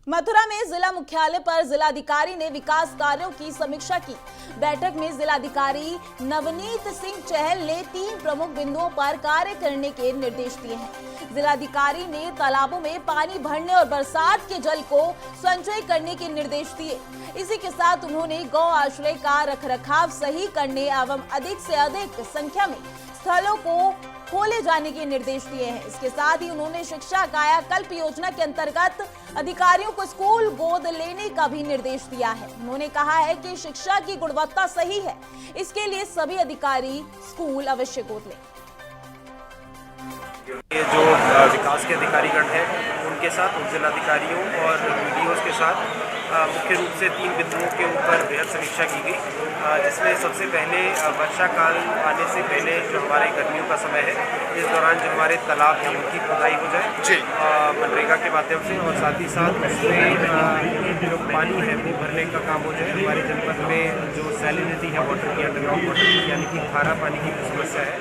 मथुरा में जिला मुख्यालय पर जिलाधिकारी ने विकास कार्यों की समीक्षा की। बैठक में जिलाधिकारी नवनीत सिंह चहल ने 3 प्रमुख बिंदुओं पर कार्य करने के निर्देश दिए हैं। जिलाधिकारी ने तालाबों में पानी भरने और बरसात के जल को संचय करने के निर्देश दिए। इसी के साथ उन्होंने गौ आश्रय का रखरखाव सही करने एवं अधिक से अधिक संख्या में स्थलों को खोले जाने के निर्देश दिए हैं। इसके साथ ही उन्होंने शिक्षा कायाकल्प योजना के अंतर्गत अधिकारियों को स्कूल गोद लेने का भी निर्देश दिया है। उन्होंने कहा है कि शिक्षा की गुणवत्ता सही है, इसके लिए सभी अधिकारी स्कूल अवश्य गोद लें। ये जो विकास के अधिकारीगण हैं उनके साथ उप जिलाधिकारियों और वीडियोज़ के साथ मुख्य रूप से 3 बिंदुओं के ऊपर बेहद समीक्षा की गई, जिसमें सबसे पहले वर्षा काल आने से पहले जो हमारे गर्मियों का समय है, इस दौरान जो हमारे तालाब हैं उनकी खुदाई हो जाए मनरेगा के माध्यम से, और साथ ही साथ उसमें जो पानी है वो भरने का काम हो जाए। हमारे जनपद में जो सैलिनिटी है वाटर की, अंडरग्राउंड वाटर की, यानी कि खारा पानी की समस्या है,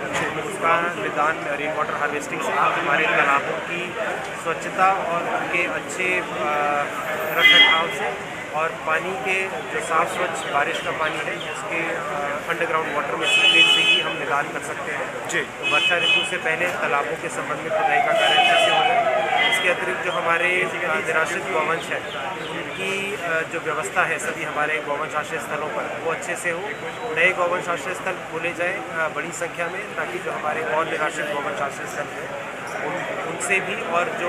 उसका निदान रेन वाटर हार्वेस्टिंग से हमारे तालाबों की स्वच्छता और उनके अच्छे रखरखाव से और पानी के जो साफ स्वच्छ बारिश का पानी है उसके अंडरग्राउंड वाटर में सीपेज से ही हम निदान कर सकते हैं। जी, वर्षा ऋतु से पहले तालाबों के संबंध में खुदाई का कार्य अच्छे से हो जाए। इसके अतिरिक्त जो हमारे निराश्रित गौवंश है उनकी जो व्यवस्था है सभी हमारे गौवंश आश्रय स्थलों पर वो अच्छे से हो। नए गौवंश आश्रय स्थल खोले जाए बड़ी संख्या में, ताकि जो हमारे और निराश्रित गौवंश आश्रय स्थल हैं उनसे भी और जो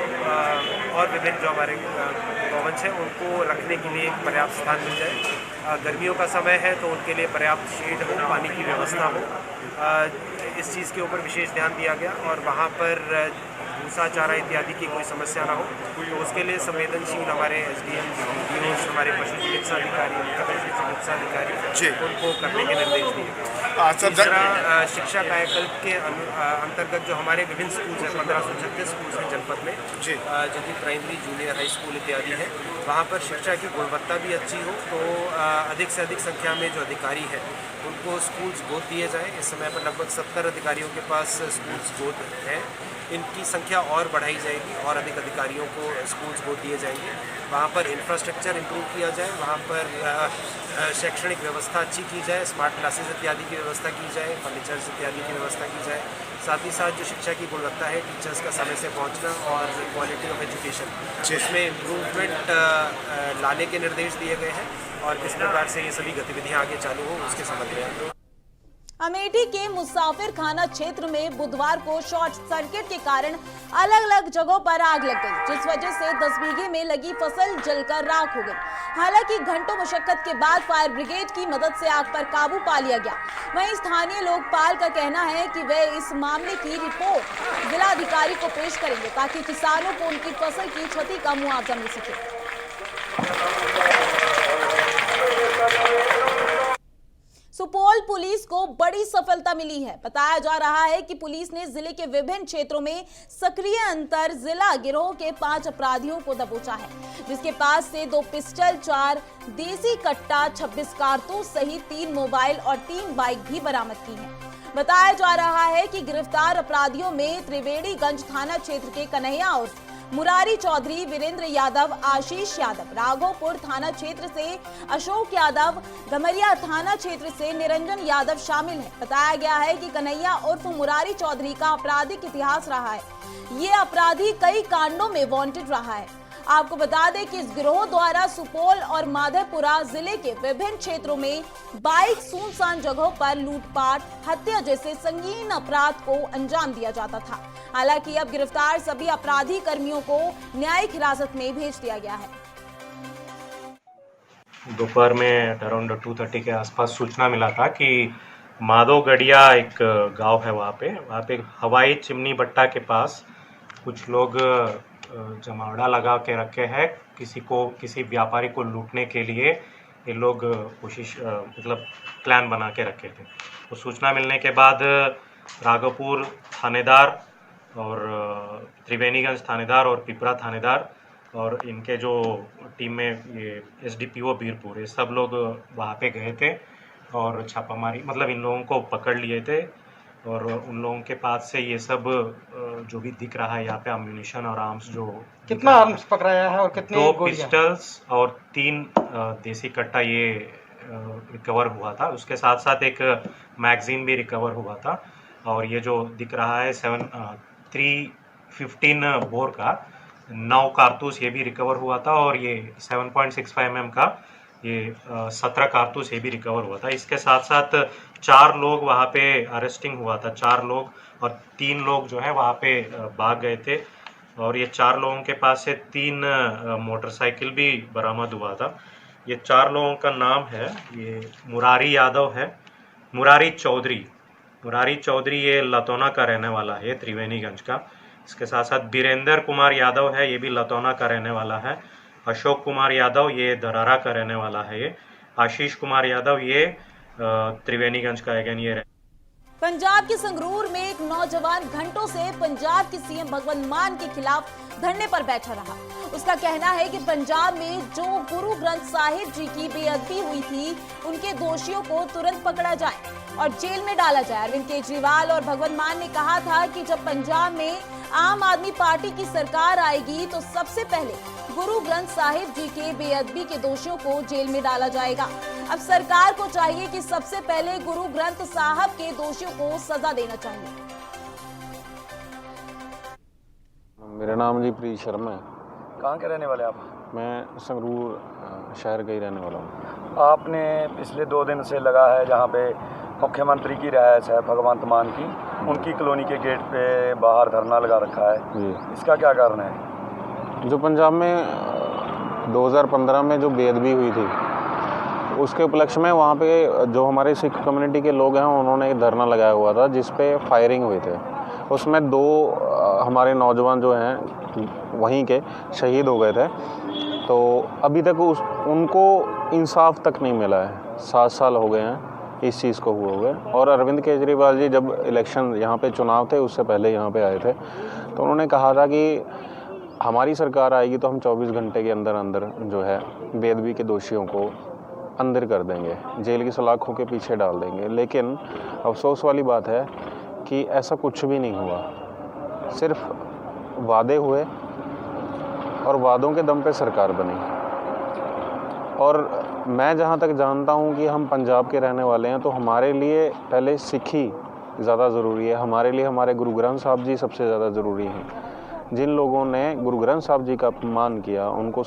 और विभिन्न जो हमारे गौवंश हैं उनको रखने के लिए पर्याप्त स्थान मिल जाए। गर्मियों का समय है तो उनके लिए पर्याप्त शेड हो, पानी की व्यवस्था हो, इस चीज़ के ऊपर विशेष ध्यान दिया गया। और वहाँ पर भूसा चारा इत्यादि की कोई समस्या ना हो तो उसके लिए संवेदनशील हमारे SDM, हमारे पशु चिकित्सा अधिकारी, पशु चिकित्सा अधिकारी उनको करने के निर्देश दिए। तीसरा, शिक्षा कायाकल्प के अंतर्गत जो हमारे विभिन्न स्कूल्स हैं, 1536 स्कूल्स हैं जनपद में, जिनकी प्राइमरी, जूनियर, हाई स्कूल इत्यादि हैं, वहाँ पर शिक्षा की गुणवत्ता भी अच्छी हो तो अधिक से अधिक संख्या में जो अधिकारी हैं उनको स्कूल्स गोद दिए जाएँ। इस समय पर लगभग 70 अधिकारियों के पास स्कूल्स गोद हैं। इनकी संख्या और बढ़ाई जाएगी और अधिक अधिकारियों को स्कूल्स गोद दिए जाएंगे। वहाँ पर इंफ्रास्ट्रक्चर इंप्रूव किया जाए, वहाँ पर शैक्षणिक व्यवस्था अच्छी की जाए, स्मार्ट क्लासेस इत्यादि की व्यवस्था की जाए, फर्नीचर्स इत्यादि की व्यवस्था की जाए। साथ ही साथ जो शिक्षा की गुणवत्ता है, टीचर्स का समय से पहुँचना और क्वालिटी ऑफ एजुकेशन, उसमें इम्प्रूवमेंट लाने के निर्देश दिए गए हैं। और किस प्रकार से ये सभी गतिविधियाँ आगे चालू हो उसके संबंध में अमेठी के मुसाफिर खाना क्षेत्र में बुधवार को शॉर्ट सर्किट के कारण अलग अलग जगहों पर आग लग गई, जिस वजह से 10 बीघे में लगी फसल जलकर राख हो गई। हालांकि घंटों मशक्कत के बाद फायर ब्रिगेड की मदद से आग पर काबू पा लिया गया। वहीं स्थानीय लोकपाल का कहना है कि वे इस मामले की रिपोर्ट जिलाधिकारी को पेश करेंगे ताकि किसानों को उनकी फसल की क्षति का मुआवजा मिल सके। सुपौल पुलिस को बड़ी सफलता मिली है। बताया जा रहा है कि पुलिस ने जिले के विभिन्न क्षेत्रों में सक्रिय अंतर जिला गिरोह के 5 अपराधियों को दबोचा है, जिसके पास से 2 पिस्टल, 4 देसी कट्टा, 26 कारतूस सहित 3 मोबाइल और 3 बाइक भी बरामद की है। बताया जा रहा है कि गिरफ्तार अपराधियों में त्रिवेणीगंज थाना क्षेत्र के कन्हैया और मुरारी चौधरी, वीरेंद्र यादव, आशीष यादव, राघोपुर थाना क्षेत्र से अशोक यादव, गमरिया थाना क्षेत्र से निरंजन यादव शामिल हैं। बताया गया है कि कन्हैया उर्फ मुरारी चौधरी का आपराधिक इतिहास रहा है। ये अपराधी कई कांडों में वांटेड रहा है। आपको बता दें कि इस गिरोह द्वारा सुपौल और माधेपुरा जिले के विभिन्न क्षेत्रों में बाइक, सुनसान जगहों पर लूटपाट, हत्या जैसे संगीन अपराध को अंजाम दिया जाता था। हालांकि अब गिरफ्तार सभी अपराधी कर्मियों को न्यायिक हिरासत में भेज दिया गया है। दोपहर में अराउंड 2:30 के आसपास सूचना मिला था कि माधोगढ़िया एक गांव है, वहाँ पे हवाई चिमनी भट्टा के पास कुछ लोग जमावड़ा लगा के रखे हैं। किसी व्यापारी को लूटने के लिए ये लोग कोशिश मतलब प्लान बना के रखे थे। तो सूचना मिलने के बाद राघोपुर थानेदार और त्रिवेणीगंज थानेदार और पिपरा थानेदार और इनके जो टीम में ये SDPO बीरपुर, ये सब लोग वहाँ पे गए थे और छापामारी मतलब इन लोगों को पकड़ लिए थे। और उन लोगों के पास से ये सब जो भी दिख रहा है यहाँ पे अम्यूनिशन और आर्म्स जो कितना आर्म्स पकड़ाया है और कितने 2 गोलियां? पिस्टल्स और 3 देसी कट्टा ये रिकवर हुआ था। उसके साथ साथ एक मैगजीन भी रिकवर हुआ था और ये जो दिख रहा है 315 बोर का 9 कारतूस ये भी रिकवर हुआ था और ये 7.65 mm का ये 17 कारतूस ये भी रिकवर हुआ था। इसके साथ साथ 4 लोग वहाँ पे अरेस्टिंग हुआ था, 4 लोग और 3 लोग जो है वहाँ पे भाग गए थे और ये 4 लोगों के पास से 3 मोटरसाइकिल भी बरामद हुआ था। ये 4 लोगों का नाम है, ये मुरारी यादव है, मुरारी चौधरी ये लतौना का रहने वाला है, त्रिवेणीगंज का। इसके साथ साथ बीरेंद्र कुमार यादव है, ये भी लतौना का रहने वाला है। अशोक कुमार यादव ये दरारा का रहने वाला है। ये आशीष कुमार यादव ये त्रिवेणीगंज का है। ये पंजाब के संगरूर में एक नौजवान घंटों से पंजाब के सीएम भगवंत मान के खिलाफ धरने पर बैठा रहा। उसका कहना है कि पंजाब में जो गुरु ग्रंथ साहिब जी की बेअदबी हुई थी, उनके दोषियों को तुरंत पकड़ा जाए और जेल में डाला जाए। अरविंद केजरीवाल और भगवंत मान ने कहा था कि जब पंजाब में आम आदमी पार्टी की सरकार आएगी तो सबसे पहले गुरु ग्रंथ साहिब जी के बेअदबी के दोषियों को जेल में डाला जाएगा। अब सरकार को चाहिए कि सबसे पहले गुरु ग्रंथ साहब के दोषियों को सजा देना चाहिए। मेरा नाम जी प्रीत शर्मा है। कहाँ के रहने वाले आप? मैं संगरूर शहर का ही रहने वाला हूँ। आपने पिछले 2 दिन से लगा है जहाँ पे मुख्यमंत्री की रिहायश है भगवंत मान की, उनकी कॉलोनी के गेट पे बाहर धरना लगा रखा है जी। इसका क्या कारण है? जो पंजाब में 2015 में जो बेअदबी हुई थी उसके उपलक्ष्य में वहाँ पे जो हमारे सिख कम्युनिटी के लोग हैं उन्होंने एक धरना लगाया हुआ था जिस पे फायरिंग हुई थे। उसमें 2 हमारे नौजवान जो हैं वहीं के शहीद हो गए थे। तो अभी तक उनको इंसाफ तक नहीं मिला है। 7 साल हो गए हैं इस चीज़ को हुए। और अरविंद केजरीवाल जी जब इलेक्शन यहाँ पे चुनाव थे उससे पहले यहाँ पे आए थे तो उन्होंने कहा था कि हमारी सरकार आएगी तो हम 24 घंटे के अंदर अंदर जो है बेअदबी के दोषियों को अंदर कर देंगे, जेल की सलाखों के पीछे डाल देंगे। लेकिन अफसोस वाली बात है कि ऐसा कुछ भी नहीं हुआ। सिर्फ वादे हुए और वादों के दम पे सरकार बनी। और मैं जहाँ तक जानता हूँ कि हम पंजाब के रहने वाले हैं तो हमारे लिए पहले सिक्खी ज़्यादा ज़रूरी है। हमारे लिए हमारे गुरु ग्रंथ साहब जी सबसे ज़्यादा ज़रूरी हैं। जिन लोगों ने गुरु ग्रंथ साहब जी का अपमान किया उनको